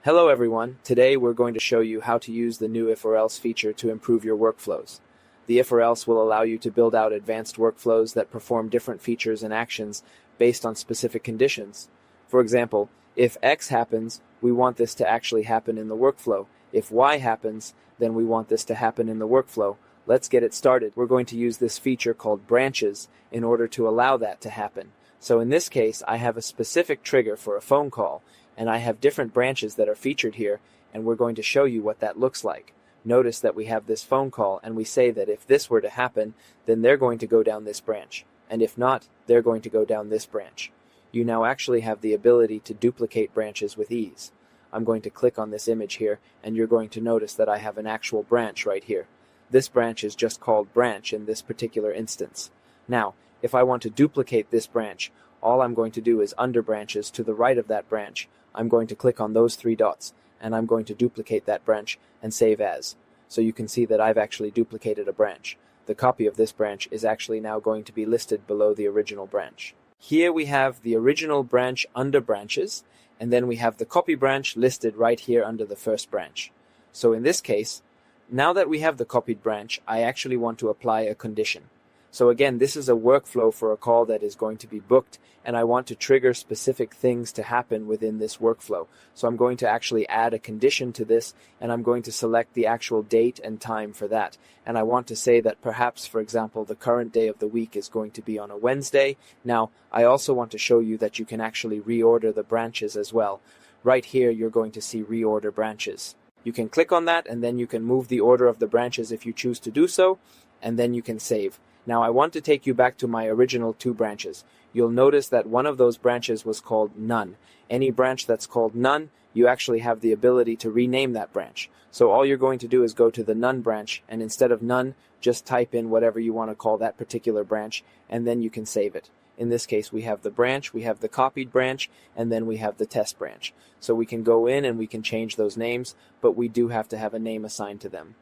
Hello everyone, today we're going to show you how to use the new if or else feature to improve your workflows. The if or else will allow you to build out advanced workflows that perform different features and actions based on specific conditions. For example, if X happens, we want this to actually happen in the workflow. If Y happens, then we want this to happen in the workflow. Let's get it started. We're going to use this feature called branches in order to allow that to happen. So in this case, I have a specific trigger for a phone call, and I have different branches that are featured here, and we're going to show you what that looks like. Notice that we have this phone call, and we say that if this were to happen, then they're going to go down this branch, and if not, they're going to go down this branch. You now actually have the ability to duplicate branches with ease. I'm going to click on this image here, and you're going to notice that I have an actual branch right here. This branch is just called branch in this particular instance. Now, if I want to duplicate this branch, all I'm going to do is under branches to the right of that branch. I'm going to click on those three dots, and I'm going to duplicate that branch and save as. So you can see that I've actually duplicated a branch. The copy of this branch is actually now going to be listed below the original branch. Here we have the original branch under branches, and then we have the copy branch listed right here under the first branch. So in this case, now that we have the copied branch, I actually want to apply a condition. So again, this is a workflow for a call that is going to be booked, and I want to trigger specific things to happen within this workflow. So I'm going to actually add a condition to this, and I'm going to select the actual date and time for that. And I want to say that perhaps, for example, the current day of the week is going to be on a Wednesday. Now, I also want to show you that you can actually reorder the branches as well. Right here, you're going to see reorder branches. You can click on that, and then you can move the order of the branches if you choose to do so, and then you can save. Now I want to take you back to my original two branches. You'll notice that one of those branches was called none. Any branch that's called none, you actually have the ability to rename that branch. So all you're going to do is go to the none branch, and instead of none, just type in whatever you want to call that particular branch, and then you can save it. In this case, we have the branch, we have the copied branch, and then we have the test branch. So we can go in and we can change those names, but we do have to have a name assigned to them.